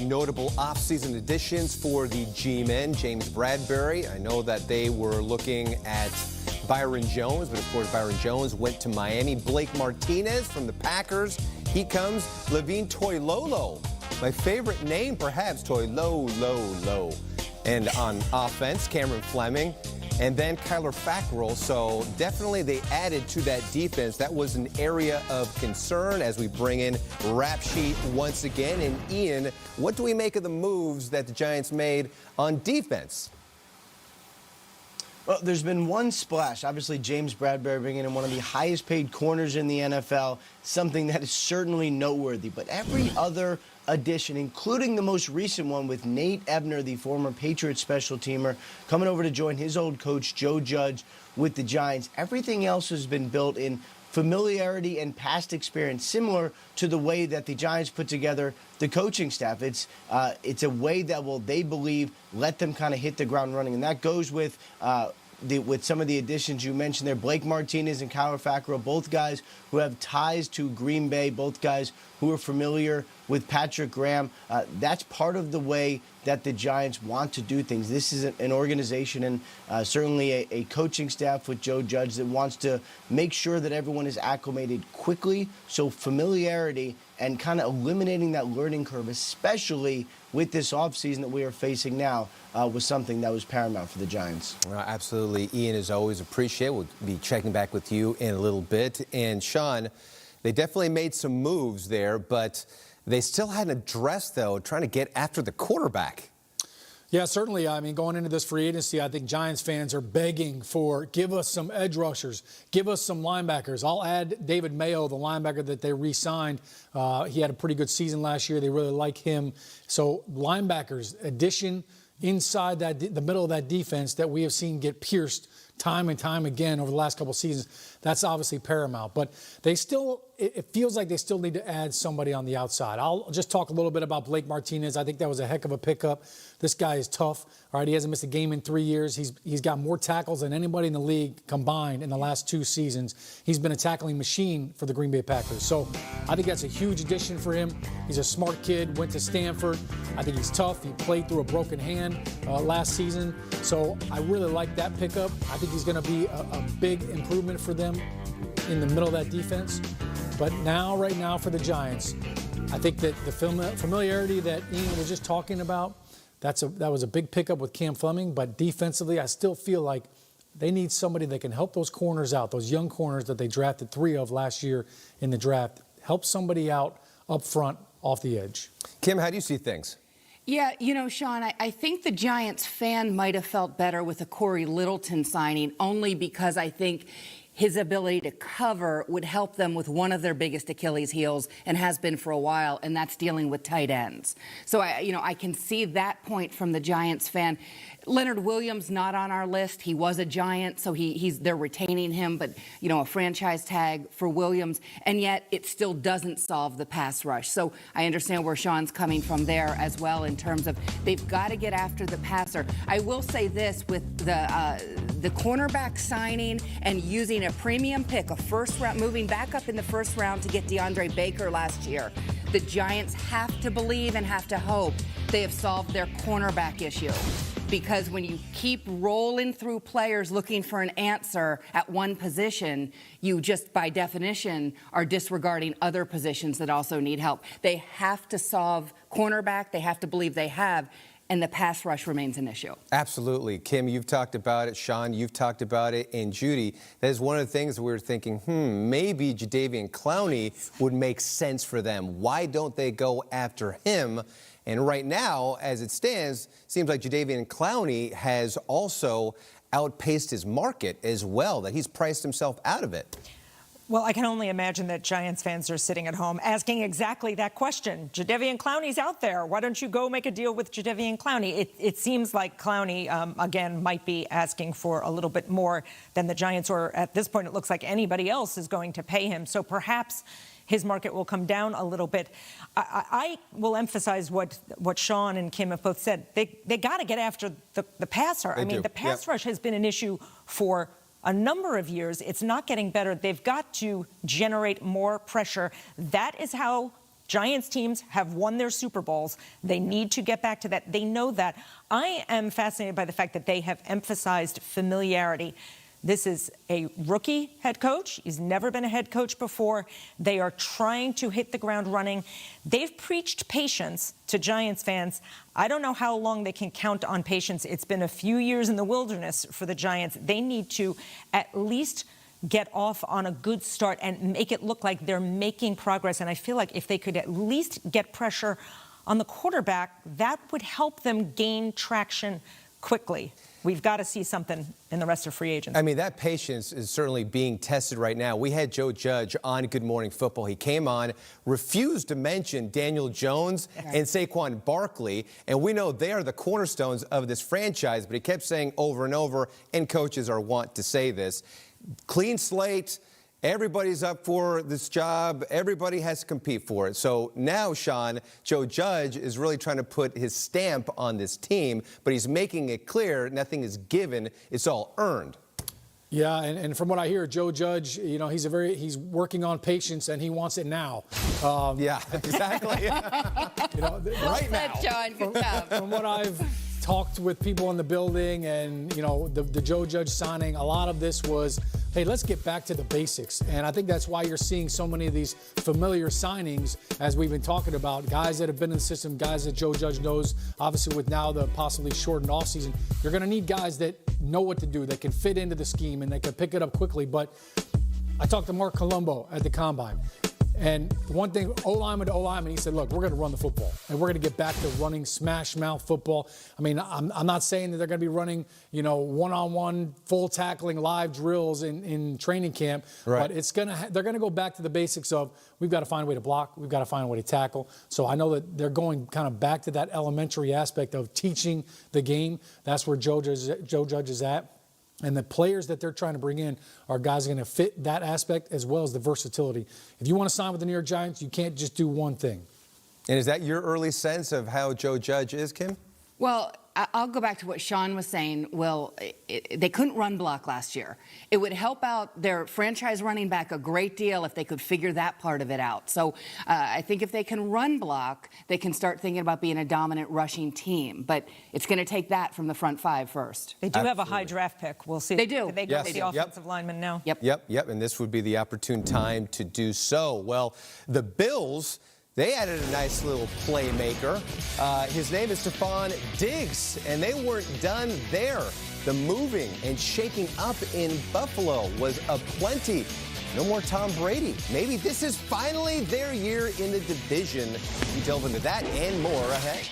notable offseason additions for the G-men. James Bradberry, I know that they were looking at Byron Jones, but of course Byron Jones went to Miami. Blake Martinez from the Packers, he comes. Levine Toilolo, my favorite name perhaps, Toilolo. And on offense, Cameron Fleming. And then Kyler Fackrell. So definitely they added to that defense. That was an area of concern as we bring in Rap Sheet once again. And Ian, what do we make of the moves that the Giants made on defense? Well, there's been one splash. Obviously, James Bradberry bringing in one of the highest paid corners in the NFL, something that is certainly noteworthy. But every other addition, including the most recent one with Nate Ebner, the former Patriots special teamer, coming over to join his old coach, Joe Judge, with the Giants. Everything else has been built in familiarity and past experience, similar to the way that the Giants put together the coaching staff. It's a way that will, they believe, let them kind of hit the ground running. And that goes with some of the additions you mentioned there. Blake Martinez and Kyler Fackrell, both guys who have ties to Green Bay, both guys who are familiar with Patrick Graham. That's part of the way that the Giants want to do things. This is an organization and certainly a coaching staff with Joe Judge that wants to make sure that everyone is acclimated quickly. So familiarity and kind of eliminating that learning curve, especially with this offseason that we are facing now, was something that was paramount for the Giants. Absolutely. Ian, as always, appreciate it. We'll be checking back with you in a little bit. And Sean, they definitely made some moves there, but they still hadn't addressed, though, trying to get after the quarterback. Yeah, certainly. I mean, going into this free agency, I think Giants fans are begging for, give us some edge rushers, give us some linebackers. I'll add David Mayo, the linebacker that they re-signed. He had a pretty good season last year. They really like him. So linebackers, addition inside the middle of that defense that we have seen get pierced time and time again over the last couple of seasons, that's obviously paramount. But they still, it feels like they still need to add somebody on the outside. I'll just talk a little bit about Blake Martinez. I think that was a heck of a pickup. This guy is tough. All right, he hasn't missed a game in 3 years. He's got more tackles than anybody in the league combined in the last 2 seasons. He's been a tackling machine for the Green Bay Packers. So I think that's a huge addition for him. He's a smart kid, went to Stanford. I think he's tough. He played through a broken hand last season. So I really like that pickup. I think he's going to be a big improvement for them in the middle of that defense. But now, right now, for the Giants, I think that the familiarity that Ian was just talking about, that was a big pickup with Cam Fleming. But defensively, I still feel like they need somebody that can help those corners out, those young corners that they drafted 3 of last year in the draft. Help somebody out up front off the edge. Kim, how do you see things? Yeah, you know, Sean, I think the Giants fan might have felt better with a Corey Littleton signing, only because I think his ability to cover would help them with one of their biggest Achilles heels, and has been for a while, and that's dealing with tight ends. So, I can see that point from the Giants fan. Leonard Williams not on our list. He was a Giant, so they're retaining him, but, a franchise tag for Williams, and yet it still doesn't solve the pass rush. So I understand where Sean's coming from there as well in terms of they've got to get after the passer. I will say this with the cornerback signing and using a premium pick, a first round, moving back up in the first round to get DeAndre Baker last year. The Giants have to believe and have to hope they have solved their cornerback issue. Because when you keep rolling through players looking for an answer at one position, you just by definition are disregarding other positions that also need help. They have to solve cornerback. They have to believe they have. And the pass rush remains an issue. Absolutely. Kim, you've talked about it. Sean, you've talked about it. And Judy, that is one of the things we were thinking, maybe Jadeveon Clowney would make sense for them. Why don't they go after him? And right now, as it stands, seems like Jadeveon Clowney has also outpaced his market as well, that he's priced himself out of it. Well, I can only imagine that Giants fans are sitting at home asking exactly that question. Jadeveon Clowney's out there. Why don't you go make a deal with Jadeveon Clowney? It seems like Clowney, again, might be asking for a little bit more than the Giants, or at this point, it looks like anybody else is going to pay him. So perhaps his market will come down a little bit. I will emphasize what Sean and Kim have both said. They got to get after the passer. I mean, the pass rush has been an issue for a number of years. It's not getting better. They've got to generate more pressure. That is how Giants teams have won their Super Bowls. They need to get back to that. They know that. I am fascinated by the fact that they have emphasized familiarity. This is a rookie head coach. He's never been a head coach before. They are trying to hit the ground running. They've preached patience to Giants fans. I don't know how long they can count on patience. It's been a few years in the wilderness for the Giants. They need to at least get off on a good start and make it look like they're making progress. And I feel like if they could at least get pressure on the quarterback, that would help them gain traction quickly. We've got to see something in the rest of free agents. I mean, that patience is certainly being tested right now. We had Joe Judge on Good Morning Football. He came on, refused to mention Daniel Jones and Saquon Barkley, and we know they are the cornerstones of this franchise, but he kept saying over and over, and coaches are wont to say this, clean slate, everybody's up for this job, everybody has to compete for it. So now, Sean, Joe Judge is really trying to put his stamp on this team, but he's making it clear nothing is given, it's all earned. Yeah, and from what I hear, Joe Judge, you know, he's working on patience and he wants it now. Yeah, exactly. You know, right now. John, good job. From what I've talked with people in the building and, you know, the Joe Judge signing, a lot of this was, hey, let's get back to the basics. And I think that's why you're seeing so many of these familiar signings, as we've been talking about, guys that have been in the system, guys that Joe Judge knows, obviously with now the possibly shortened offseason. You're going to need guys that know what to do, that can fit into the scheme, and they can pick it up quickly. But I talked to Mark Colombo at the Combine. And one thing, O-lineman to O-lineman, he said, look, we're going to run the football. And we're going to get back to running smash mouth football. I mean, I'm not saying that they're going to be running, you know, one-on-one, full tackling, live drills in training camp. Right. But they're going to go back to the basics of we've got to find a way to block. We've got to find a way to tackle. So I know that they're going kind of back to that elementary aspect of teaching the game. That's where Joe Judge is at. And the players that they're trying to bring in are guys going to fit that aspect as well as the versatility. If you want to sign with the New York Giants, you can't just do one thing. And is that your early sense of how Joe Judge is, Kim? Well, I'll go back to what Sean was saying. Well, they couldn't run block last year. It would help out their franchise running back a great deal if they could figure that part of it out. So I think if they can run block, they can start thinking about being a dominant rushing team. But it's going to take that from the front five first. They do have a high draft pick. We'll see. They do. They go to the offensive lineman now. Yep. And this would be the opportune time to do so. Well, the Bills, they added a nice little playmaker. His name is Stephon Diggs, and they weren't done there. The moving and shaking up in Buffalo was aplenty. No more Tom Brady. Maybe this is finally their year in the division. We delve into that and more ahead.